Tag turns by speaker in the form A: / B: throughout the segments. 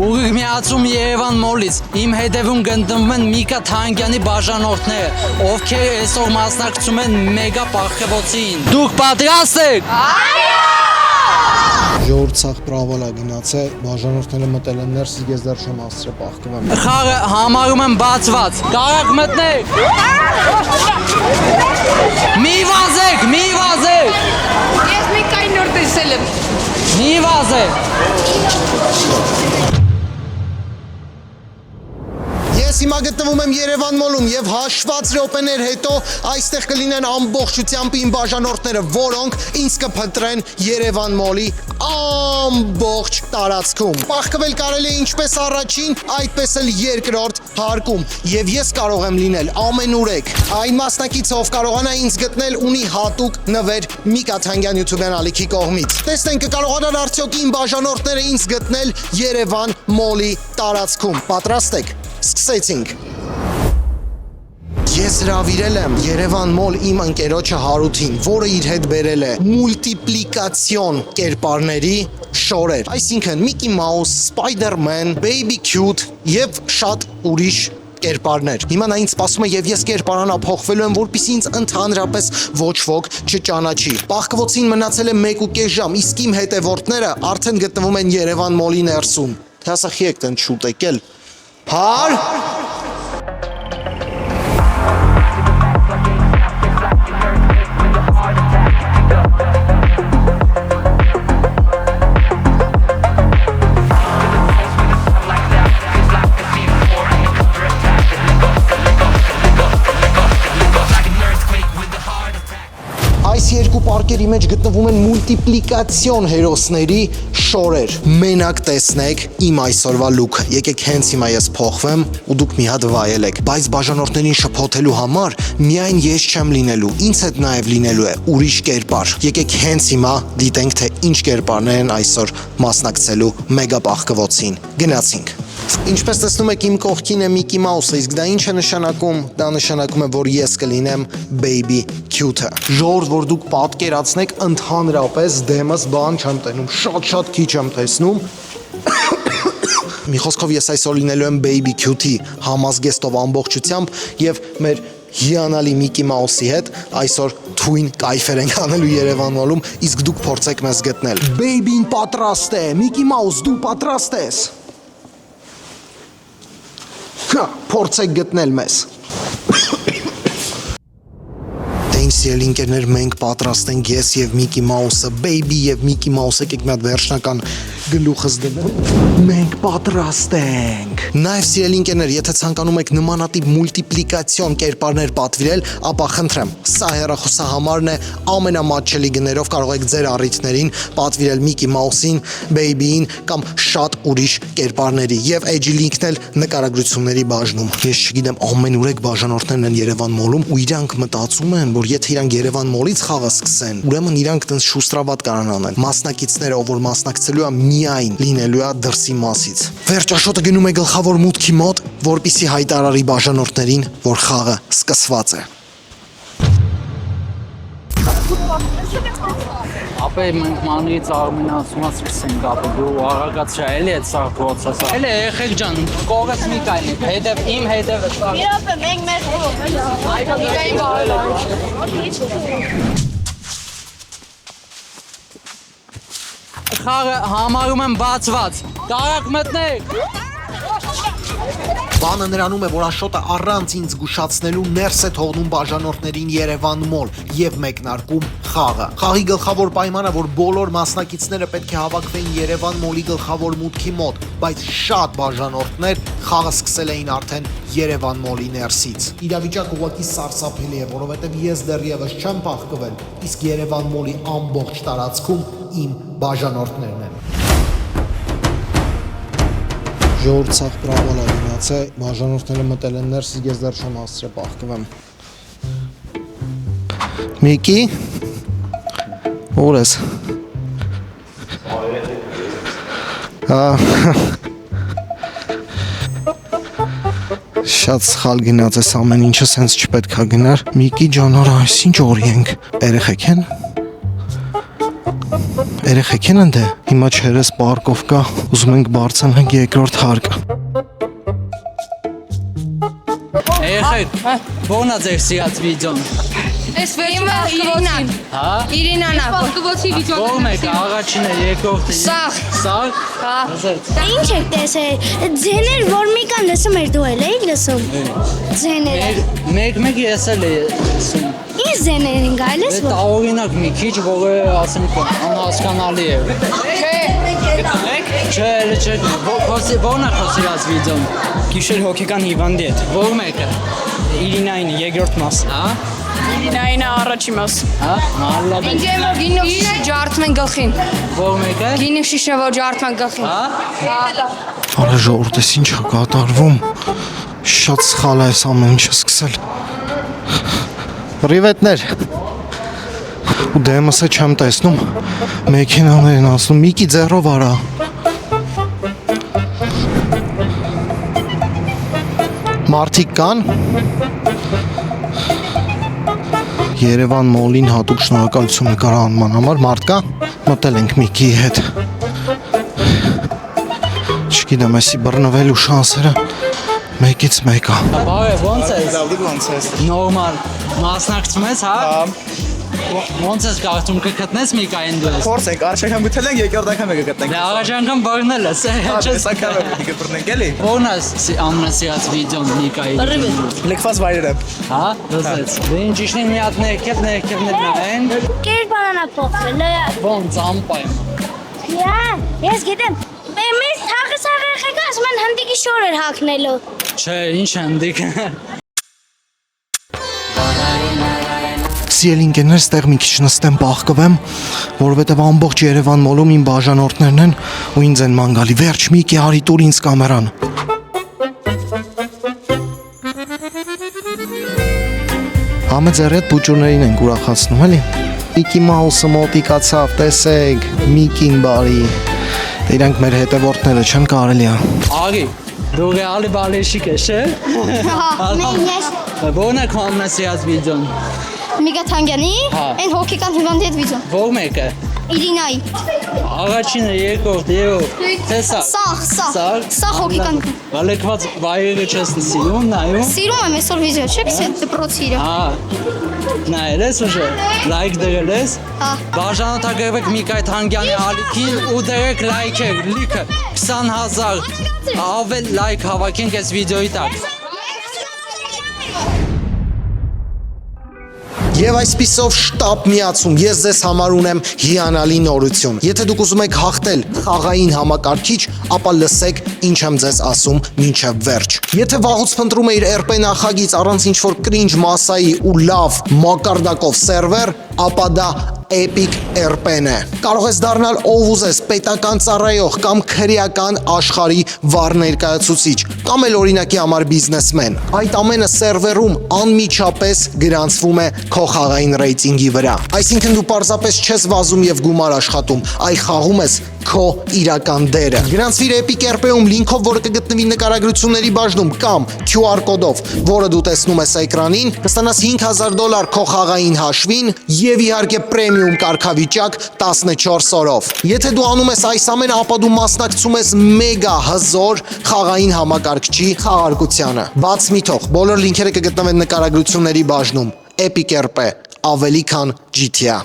A: Ու միացում Երևան մոլից իմ հետևում գտնվում են Միկա Թանգյանի բաժանորդները, ովքեր այսօր մասնակցում են մեգա պարգևոցին։ Դուք պատրաստ եք։
B: Ժողովուրդ ցախ պրավալա գնաց է, բաժանորդները մտել են ներս, ես դեռ չեմ հասցրել պահկվեմ։
A: Խաղը համարում եմ բացված։ Կարաք մտնեք։ Մի վազեք, մի վազեք։
C: Ես մի կային նոր տեսել եմ։
A: Մի վազեք։
B: Ես հիմա գտնվում եմ Երևան մոլում եւ հաշված րոպեներ հետո այստեղ կլինեն ամբողջությամբ իմ բաժանորդները, որոնք ինձ կփնտրեն Երևան մոլի ամբողջ տարածքում։ Պահկվել կարելի է ինչպես առաջին, այդպես էլ երկրորդ հարկում եւ ես կարող եմ լինել ամենուրեք։ Այն մասնակիցը, ով կարողանա ինձ գտնել, ունի հատուկ նվեր Միկա Թանգյան YouTube ալիքի կողմից։ Տեսնենք կկարողանան արդյոք իմ բաժանորդները ինձ գտնել Երևան մոլի տարածքում։ Պատրաստ եք։ Սկսեցինք։ Ես հրավիրել եմ Երևան մոլ իմ ընկերոջը Հարութին, որը իր հետ բերել է մուլտիպլիկացիոն կերպարների շորեր, այսինքն Mickey Mouse, Spider-Man, Baby Cute եւ շատ ուրիշ կերպարներ։ Հիմա նա ինձ սպասում է եւ ես կերպարանափոխվելու եմ, որպեսզի ինձ ընդհանրապես ոչ ոք չճանաչի։ Պահկվոցին մնացել է 1.5 ժամ, իսկ իմ հետևորդները արդեն գտնվում են Երևան մոլի ներսում։ Թե ասա խի եք տեն շուտ եկել։ Par! Այս երկու պարկերի մեջ գտնվում են մուլտիպլիկացիոն հերոսների շորեր։ Մենակ տեսնեք իմ այսօրվա լուքը։ Եկեք հենց հիմա ես փոխվեմ ու դուք մի հատ վայելեք։ Բայց բաժանորդներին շփոթելու համար միայն ես չեմ լինելու, ինձ հետ նաև լինելու է ուրիշ կերպար։ Եկեք հենց հիմա դիտենք, թե ինչ կերպարներ են այսօր մասնակցելու մեգա պահկվոցին։ Գնացինք։ Ինչպես տեսնում եք, իմ կողքին է Mickey Mouse-ը, իսկ դա ինչ է նշանակում։ Դա նշանակում է, որ ես կլինեմ Baby Cute-ը։ Ժողովուրդ, որ դուք պատկերացնեք, ընդհանրապես դեմս բան չեմ տենում, շատ քիչ եմ տեսնում։ Մի խոսքով ես այսօր լինելու եմ Baby Cute-ի համազգեստով ամբողջությամբ եւ մեր հիանալի Mickey Mouse-ի հետ այսօր թույն կայֆեր ենք անելու Երևան մոլում, իսկ դուք փորձեք մեզ գտնել։ Baby-ին պատրաստ է, Mickey Mouse, դու պատրաստ ես։ Փորձեք գտնել մեզ։ Սիրելի ընկերներ, մենք պատրաստ ենք, ես եւ Mickey Mouse-ը, Baby եւ Mickey Mouse-ը, եկեք մի հատ վերջնական գլուխս դնեմ։ Մենք պատրաստ ենք։ Նաեւ սիրելի ընկերներ, եթե ցանկանում եք նմանատիպ մուլտիպլիկացիոն կերպարներ պատվիրել, ապա խնդրեմ, սա հեռախոսահամարն է, ամենամատչելի գներով կարող եք ձեր առիթներին պատվիրել Mickey Mouse-ին, Baby-ին կամ շատ ուրիշ կերպարների եւ edge link-ն էլ նկարագրությունների բաժնում։ Ես չգիտեմ, ամենուրեք բաժանորդներն են Երևան մոլում ու իրանք մտածում են, որ եթե իրանք Երևան մոլից խաղը սկսեն, ուրեմն իրանք տենց շուստրավատ կարան անեն։ Մասնակիցները, ով որ մասնակցելու է, միայն լինելու է դրսի մասից։ Վերջաշոտը գնում է գլխավոր մուտքի մոտ, որպեսզի հայտարարի բաժանորդներին, որ խաղը սկսված է։
A: Ապե մենք մանրից Արմենացումա սկսենք ապը դու արագացրա էլի այդ սաղ պրոցեսը։ Էլի երեխեք ջան, կողս մի կայնեք, հետև իմ հետև սաղ։
C: Մի րոպե, մենք մեր Միկային
A: Խաղը համարում եմ բացված։ Կարաք մտնեք։
B: Բանը նրանում է, որ Աշոտը առանց ինձ զգուշացնելու ներս է թողնում բաժանորդներին Երևան մոլ եւ մեկնարկում խաղը։ Խաղի գլխավոր պայմանը, որ բոլոր մասնակիցները պետք է հավաքվեին Երևան մոլի գլխավոր մուտքի մոտ, բայց շատ բաժանորդներ խաղը սկսել էին արդեն Երևան մոլի ներսից։ Իրավիճակը ուղղակի սարսափելի է, որովհետեւ ես դեռևս չեմ փախկվել, իսկ Երևան մոլի ամբողջ տարածքում իմ բաժանորդներն են։ Ժողովուրդ ցախ պրավալա գնաց է, բաժանորդները մտել են ներս, ես դեռ չեմ հասցրել պահկվեմ։ Միկի, ուր ես։ Շատ սխալ գնաց ես, ամեն ինչը սենց չպետք է գնար։ Միկի ջան, արա, այս ինչ օրի ենք։ Երեխեք են։ Երեխեք են ընդ է։ Հիմա չերես պարկով կա, ուզում ենք բարձրանանք երկրորդ հարկը։
A: Երեխեք, ո՞րն է ձեր սիրած վիդեոն։
C: Այս վերջը Իրինան։
A: Հա։
C: Իրինան է։ Պաստուվոցի վիդեոն։
A: Ո՞րն է, առաջինը, երկրորդը։
C: Սաղ։
A: Սաղ։
C: Հա։
D: Ինչ եք տեսել։ Ձեներ որ մի կան լսում էր դու էլ էի լսում։ Ձեները։
A: Մեկ ես էլ եմ։
D: Ինչ ձեներ են գալիս որ։
A: Տարօրինակ մի քիչ, որը ասենք անհասկանալի է։ Չէ, չէ, ո՞րն է խոսած վիդեոն։
E: Գիշեր հոգեկան հիվանդի հետ։
A: Ո՞ր մեկը։
E: Իրինային երկրորդ մաս։
A: Հա։
C: Իրինային առաջի մաս։
A: Հա, մալլա։
C: Ինչ է որ գինը շիշը ջարդում են գլխին։
A: Ո՞ր մեկը։
C: Գինը շիշը որ ջարդում են գլխին։
A: Հա։
B: Արա ժողովուրդ, էս ինչ է կատարվում։ Շատ սխալ է այս ամեն ինչը սկսել։ Ռիվետներ։ Ու դեմսը չեմ տեսնում։ Մեքենաներ են ասում, Միկի ձեռով արա։ Մարդիկ կան։ Երևան մոլին հատուկ շնորհակալություն նկարահանման համար մարդ կա։ Մտել ենք Միկիի հետ։ Չգիտեմ, էսի բռնվելու շանսերը մեկից մեկ է։
A: Բարև, ո՞նց ես։
E: Լավդիկ ոնց ես։
A: Նորմալ։ Մասնակցում ես, հա։ Ոնց ես կարծում կգտնես Միկային դու ես։
E: Փորձենք, առաջ անգամ գտել ենք, երկրորդ անգամ եկա գտնենք։
A: Դե առաջ անգամ բռնել ես,
E: Այս անգամ եկա բռնենք էլի։
A: Ո՞րն է ամենասիրած վիդեոն Միկայի։
E: Լքված վայրերը։
A: Հա, լսեց։ Դե ինչ իշնի մի հատ ներքև նայեն։
D: Կերպարանա փոխվել։
A: Ոնց ամպայմ։
D: Ես գիտեմ։ Մեզ թաղը եղեք ասում են հնդիկի շոր էր հակնելու։
A: Չէ, ինչ հանդիկ։
B: Սիրելի ընկերներ, ստեղ մի քիչ նստեմ պահկվեմ, որովհետև ամբողջ Երևան մոլում իմ բաժանորդներն են ու ինձ են ման գալի։ Վերջ Միկի, արի տուր ինձ կամերան։ Համը ձեր հետ բուճուրներին ենք ուրախացնում, էլի։ Միկի Մաուսը մոտիկացավ, տեսեք, Միկին բարի։ Իրանք մեր հետևորդները չեն կարելի է։
A: Ագի, դու ռեալի բալեշիկ ես, չէ։ Ո՞րն է քո ամենասիրած վիդեոն։
D: Միգա Թանգյանի
A: Հա։
D: այն հոգեկան հիվանդի հետ վիդեո։
A: Ո՞ր մեկը։
D: Իրինայի։
A: Առաջինը, երկրորդը, երրորդը։ Թե սա։
D: Սաղ հոգեկան։
A: Բալեկված վայրը չես սիրում, նայում։
D: Սիրում եմ այսօր վիդեո, չեք սեր դպրոցի իրը։
A: Հա։ Նայել ես ուժը։ Լայք դրել ես։
D: Հա։
A: Բաժանորդագրվեք Միկայ Թանգյանի ալիքին ու դրեք լայքեր, լիքը 20,000 ավել լայք հավաքենք այս վիդեոյի տակ։
B: Եվ այսպիսով շտապ միացում, ես ձեզ համար ունեմ հիանալի նորություն։ Եթե դուք ուզում եք հաղթել խաղային համակարգիչ, ապա լսեք ինչ եմ ձեզ ասում մինչև վերջ։ Եթե վաղուց փնտրում էիր RP նախագիծ առանց ինչ-որ կրինջ մասայի ու լավ մակարդակով սերվեր, ապա դա Epic RP-ն է։ Կարող ես դառնալ ով ուզես, պետական ծառայող կամ քրեական աշխարհի վառ ներկայացուցիչ, կամ էլ օրինակի համար բիզնեսմեն։ Այդ ամենը սերվերում անմիջապես գրանցվում է քո խաղային ռեյտինգի վրա։ Այսինքն դու պարզապես չես վազում եւ գումար աշխատում, այլ խաղում ես քո իրական դերը։ Գրանցվիր Epic RP-ում լինքով, որը կգտնվի նկարագրությունների բաժնում կամ QR կոդով, որը դու տեսնում ես էկրանին, կստանաս $5,000 քո խաղային հաշվին եւ իհարկե պրեմիում կարգավիճակ 14 օրով։ Եթե դու անում ես այս ամենը, ապա դու մասնակցում ես մեգա հզոր խաղային համակարգչի խաղարկությանը։ Բաց մի թող, բոլոր լինքերը կգտնվեն նկարագրությունների բաժնում։ Epic RP, ավելի քան GTA։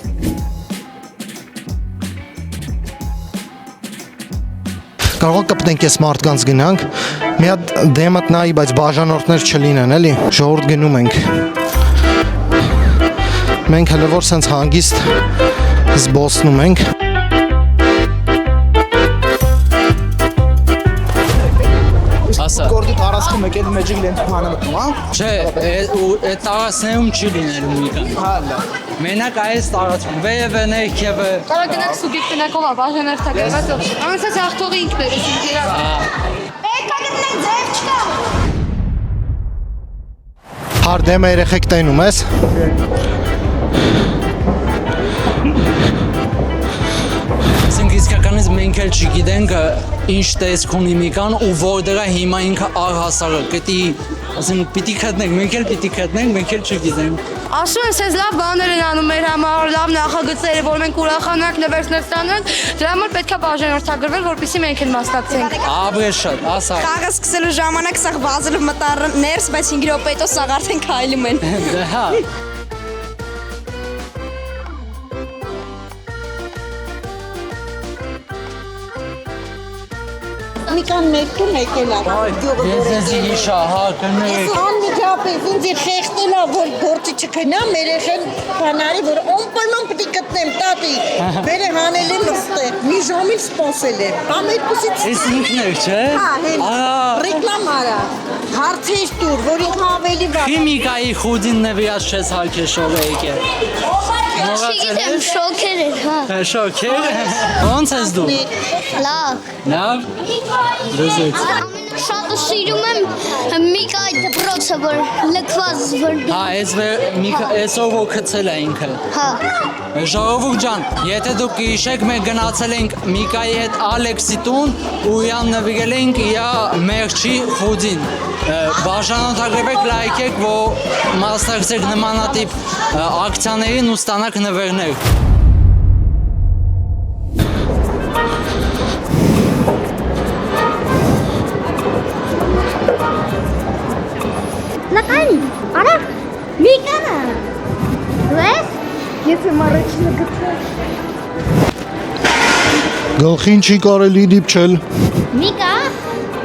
B: Կարող կպնենք ես մարդկանց գնանք, մի հատ դեմդ նայի, բայց բաժանորդներ չլինեն, էլի, ժողովուրդ գնում ենք։ Մենք հələ որ սենց հանգիստ զբոսնում ենք։
A: Ասա։
E: Գորդի տարածքում եկել մեջի լենթ փանը մտնում, հա։
A: Չէ, այդ տարածքներում չի լինելու Միկան։
E: Հա, լավ։
A: Մենակ այս տարածքում, վեևը, ներքևը։
C: Կարա գնանք սուբյեկտ տնակով բաժանորդագրված։ Ամենից հաղթողի ինքն է,
D: Եկա գտնենք ձեր չկա։
B: Հարդեմը երեխեք տենում ես։
A: Ասենք իսկականից մենք էլ չգիտենք ինչ տեսք ունի Միկան ու որ դրա հիմա ինքը առհասարակ գտի, ասեն պիտի քտնենք, մենք էլ պիտի քտնենք, մենք էլ չգիտենք։
C: Ասում են, սենց լավ բաներ են անում մեր համար, լավ նախագծեր, որ մենք ուրախանանք, նվերներ ստանանք, դրա համար պետք է բաժանորդագրվել, որպեսզի մենք էլ մասնակցենք։
A: Աբրե շատ, ասա։
F: Խաղը սկսելու ժամանակ սաղ վազելով մտար ներս, բայց 5 րոպե հետո սաղ արդեն քայլում են։
A: Հա։
G: Միկան մեկտում եկել է գյուղը
A: Ես հիշա, հա, կներեք։
G: անմիջապես ինձ խեղտել է, որ գործի չքնա, մեր երեխեն բանարի, որ օմպալման պիտի գտնեմ, տատի, բերը հանել եմ ստեղ, մի ժամին սպասել եմ, կամ երկուսից
A: Ես ինքն էր, չէ։
G: հա, հեն, ռեկլամ արա, հարցեր տուր, որ ինքը ավելի վաղ
A: Քիմիկայի խուդին նվիրած չես հարկեշով է եկել։
D: Չգիտեմ, շոքեր էր, հա։
A: Շոքեր։ Ոնց ես դու։
D: Լավ։
A: Լավ։ Դզեց։
D: Շատ սիրում եմ Միկայի դպրոցը, որ լքված որ
A: Հա, այսօր որ գցել է ինքը։
D: հա։
A: Ժողովուրդ ջան, եթե դուք հիշեք, մենք գնացել ենք Միկայի հետ Ալեքսի տուն ու իրան նվիրել ենք իր մերչի խուդին։ Բաժանորդագրվեք, լայքեք, որ մասնակցեք նմանատիպ ակցիաներին ու ստանաք նվերներ։
D: Լականի, արա, Միկանը։ Դու ես։ Ես եմ առաջինը գտել։
B: Գլխին չի կարելի դիպչել։
D: Միկա։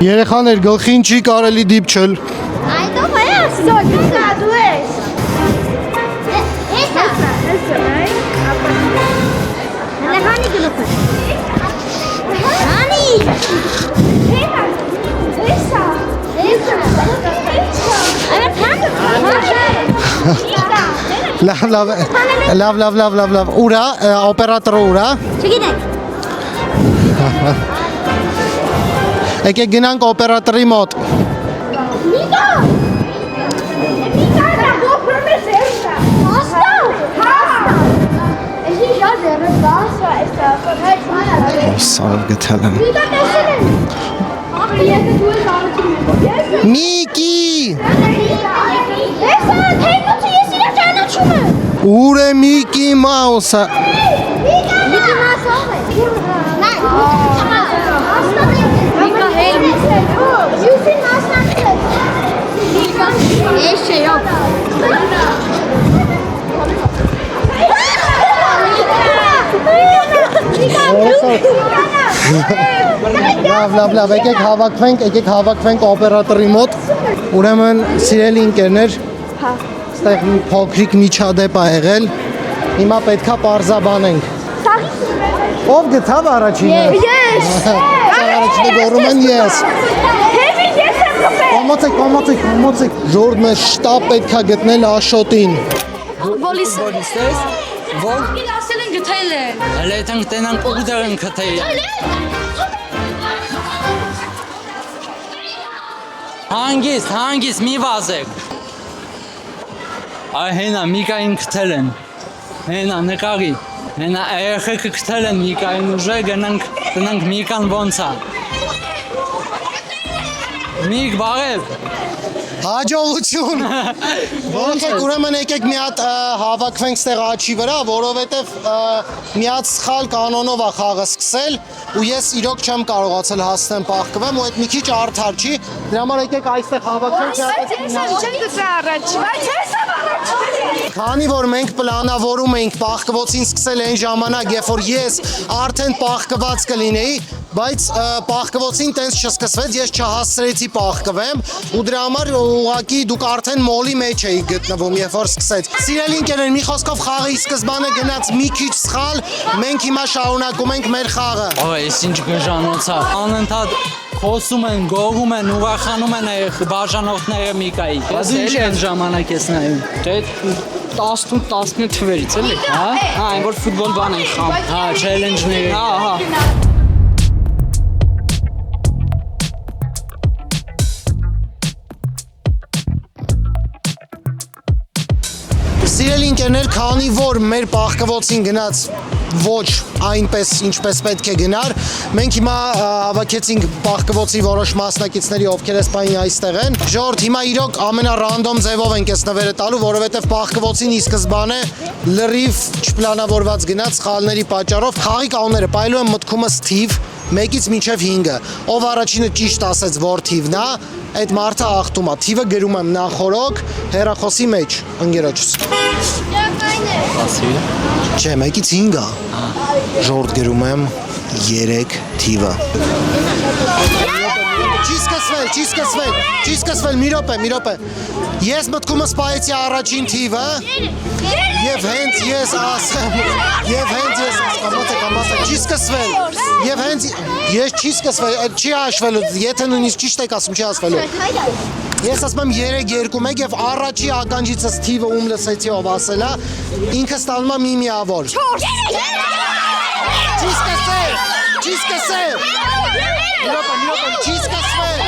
B: Երեխաներ գլխին չի կարելի դիպչել։
D: Այդ ով է ասո, Միկա, դու ես։ Էսա։ Լեհանի գլուխը։ Հանի։ Էսա։
B: Լավ, ուրա, օպերատորը ուրա։
D: Չգիտեք։
B: Եկեք գնանք օպերատորի մոտ։
D: Միկա։ Միկա, գոպրոմ է սերտա։ Հաստա։ Էսի շատ է, բասա, էսա, հետ հանա։
B: Սարով գտել եմ։
D: Միկա տեսել եմ։ Եթե դու ես արեցին։
B: Միկի։
D: Էսա, թեյնոցի ես իրա ճանաչում եմ։
B: Ուր է Միկի Մաուսը։
D: Միկի Մաուս ով է։ Նայ։ Միկա հեյ։ Յուսին մասնակցել։ Միկա։ Ես չէ, ով։
B: Լավ, եկեք հավաքվենք օպերատորի մոտ։ Ուրեմն սիրելի ընկերներ, ստեղ մի փոքրիկ միջադեպ ա եղել։ Հիմա պետքա պարզաբանենք։ Ով գտավ առաջինը։
D: Ես։
B: Առաջինը գոռում են ես։
D: Հեվին ես եմ գտել։
B: Կոմոցեք, ժողովուրդ մեզ շտապ պետքա գտնել Աշոտին։
C: Բոլիս։
A: Բոլիստես, որ
C: Իլ ասել են գտել են։
A: հələ եթենք տենանք ուդեր են կթեյ։ Հանգիստ, մի վազեք։ Այ հենա Միկային կթել են։ Հենա նկարի։ Հենա երեխեքը կթել են Միկային ուժե գնանք Միկան ոնց է։ Միք բարև։
B: Հաջողություն։ Ոնց ուրեմն եկեք մի հատ հավաքվենք ստեղ աչի վրա, որովհետև մի հատ սխալ կանոնով է խաղը սկսել ու ես իրոք չեմ կարողացել հասնեմ պահկվեմ ու այդ մի քիչ արդար չի։ Դրա համար եկեք այստեղ հավաքվենք։ Քանի որ մենք պլանավորում էինք պահկվոցին սկսել այն ժամանակ, երբ որ ես արդեն պահկված կլինեի, բայց պահկվոցին տենց չսկսվեց, ես չհասցրեցի պահկվեմ ու դրա համար ուղղակի դուք արդեն մոլի մեջ էիք գտնվում, երբ որ սկսեց։ Սիրելի ընկերներ, մի խոսքով խաղը ի սկզբանե գնաց մի քիչ սխալ, մենք հիմա շարունակում ենք մեր խաղը։
A: Այս ինչ գժանոց է։ Անընդհատ խոսում են, գոռում են, ուրախանում են բաժանորդները Միկայի։ Ես էլի այն ժամանակ ես նայում։
H: Դե 10-18 թվերից էլի։ Հա, այն որ ֆուտբոլ բան են խաղում։
A: Հա, չելենջները։
H: Հա։
B: Սիրելի ընկերներ, քանի որ մեր պահկվոցին գնաց ոչ այնպես ինչպես պետք է գնար։ Մենք հիմա հավաքեցինք բախկվոցի որոշ մասնակիցների, ովքեր այս պահին այստեղ են։ Ժողովուրդ, հիմա իրոք ամենառանդոմ ձևով ենք այս նվերը տալու, որովհետև բախկվոցին ի սկզբանե լրիվ չպլանավորված գնաց սխալների պատճառով խաղի կանոնները պայելու են մտքումս թիվ 1-ից մինչև 5-ը։ Ով առաջինը ճիշտ ասեց, որ թիվն է, այդ մարդը հաղթում է։ Թիվը գրում եմ նախորոք հեռախոսի մեջ, ընկերոջս։ Չէ, 1-ից 5-ը։ Ժողովուրդ, գրում եմ 3 թիվը։ Չի սկսվել, մի րոպե։ Ես մտքումս պահեցի առաջին թիվը եւ հենց ես ասեմ, կամացեք, չի սկսվել։ Եվ հենց ես չի սկսվել, չի հաշվելու, եթե նույնիսկ ճիշտ եք ասում, չի հաշվելու։ Ես ասում եմ 3-2-1 եւ առաջի ականջիցս թիվը ում լսեցի ով ասելա, ինքը ստանում է մի միավոր։ 4 Չի սկսել։ Մի րոպե, չի սկսվել։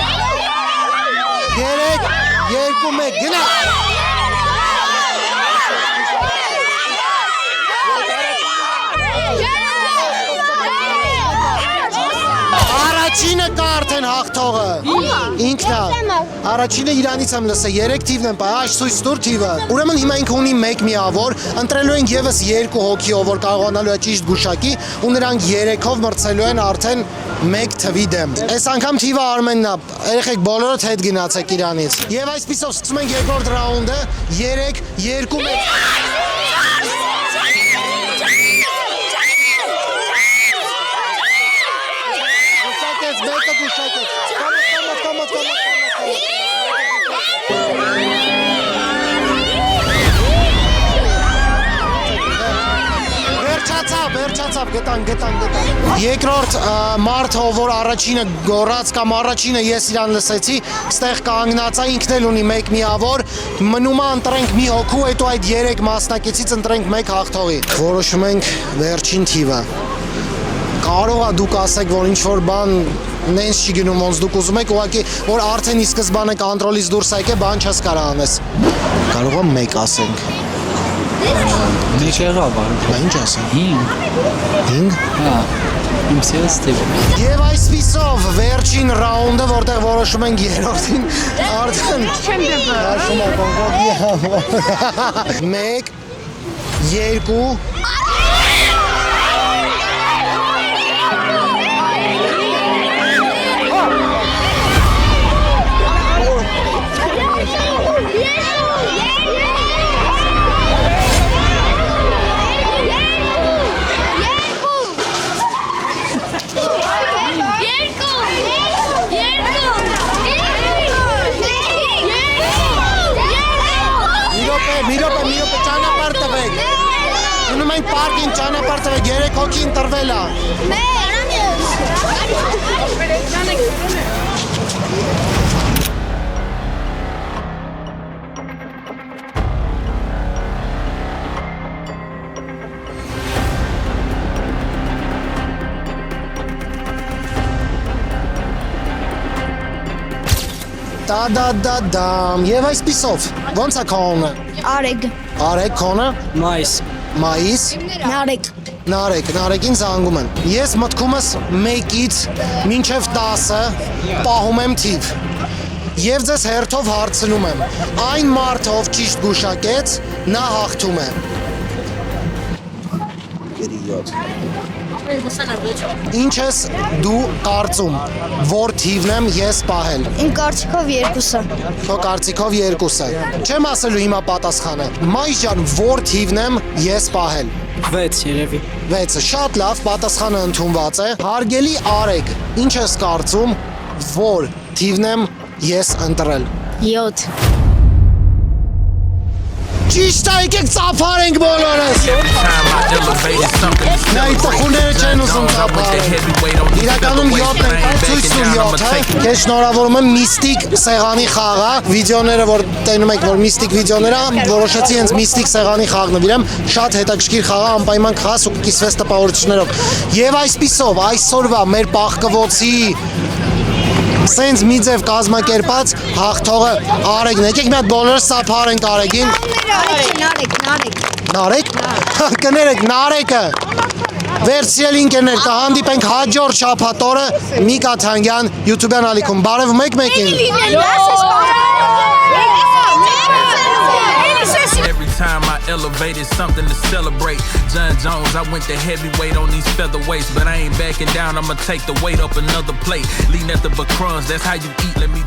B: 3-2-1 գնա։ Առաջինը կա արդեն հաղթողը։ Ինքն է։ Առաջինը իրանից եմ լսել, 3 թիվն եմ պահ, աշ ցույց տուր թիվը։ Ուրեմն հիմա ինքը ունի 1 միավոր, ընտրելու են եւս 2 հոգի, ով որ կարողանալու է ճիշտ գուշակի, ու նրանք 3-ով մրցելու են արդեն 1 թվի դեմ։ Այս անգամ թիվը Արմենն է։ Երեխեք բոլորդ հետ գնացեք իրանից։ Եվ այսպիսով սկսում ենք երկրորդ ռաունդը, 3-2-1։ Վերջացավ, գտան։ Երկրորդ մարդը, որ առաջինը գոռաց կամ առաջինը ես իրան լսեցի, ստեղ կանգնած է, ինքն էլ ունի 1 միավոր, մնում է ընտրենք մի հոգու, հետո այդ 3 մասնակիցից ընտրենք 1 հաղթողի։ Որոշում ենք վերջին թիվը։ Կարող է դուք ասեք, որ ինչ-որ բան նենց չի գնում, ոնց դուք ուզում եք, ուղղակի որ արդեն ի սկզբանե կոնտրոլից դուրս եկե, բան չես կարող անես։ Կարող եմ 1 ասենք։
A: Մեկ եղավ,
B: Բա ինչ ասեմ։ 5։
A: հա, իմ սիրած թիվը։
B: Եվ այսպիսով վերջին ռաունդը, որտեղ որոշում ենք երրորդին, արդեն չեմ դեպի։ 1 2 Մի րոպե ճանապարհ տվեք։ Ունում ենք պարկին ճանապարհ տվեք, 3 հոգի ընտրվել է։ Դամ, եւ այսպիսով, ո՞նց է քոնը։
D: Արեգ։
B: Արեգ քոնը։ Մայիս։ Նարեկին զանգում են։ Ես մտքումս 1-ից մինչև 10-ը պահում եմ թիվ։ Եվ ձեզ հերթով հարցնում եմ։ Այն մարդը, ով ճիշտ գուշակեց, նա հաղթում է։ Ինչ ես դու կարծում, որ թիվն եմ ես պահել։
D: Իմ կարծիքով 2-ը։
B: Քո կարծիքով 2-ը։ Չեմ ասելու հիմա պատասխանը։ Մայիս ջան, որ թիվն եմ ես պահել։
H: 6 երևի։
B: 6-ը, շատ լավ, պատասխանը ընդունված է։ Հարգելի Արեգ, ինչ ես կարծում, որ թիվն եմ ես ընտրել։
D: 7։
B: Ճիշտ է, եկեք ծափարենք բոլորս։ Նա այդ տխուրները չեն ուզում ծափարեն։ Իրականում 7 են տալ, ցույց տուր 7-ը։ Քեզ շնորհավորում եմ միստիկ սեղանի խաղը։ Վիդեոները, որ տենում եք, որ միստիկ վիդեոներ ա, որոշեցի հենց միստիկ սեղանի խաղ նվիրեմ։ Շատ հետաքրքիր խաղ ա, անպայման կխաղաս ու կկիսվես տպավորություններով։ Եվ այսպիսով այսօրվա մեր բախկվոցի սենց մի ձև կազմակերպած հաղթողը Արեգն է։ Եկեք մի հատ բոլորս ծափարենք Արեգին։ Նարեկ։ Կներեք Նարեկը։ Վերցրել ինքերներ կհանդիպենք հաջորդ շաբաթ օրը Միկա Թանգյան YouTube-յան ալիքում։ Բարևում եք մեկին։
I: Every time I elevated something to celebrate. John Jones, I went to heavyweight on these featherweights, but I ain't backing down. I'ma take the weight up another plate. Lean at the crumbs, that's how you eat. Let me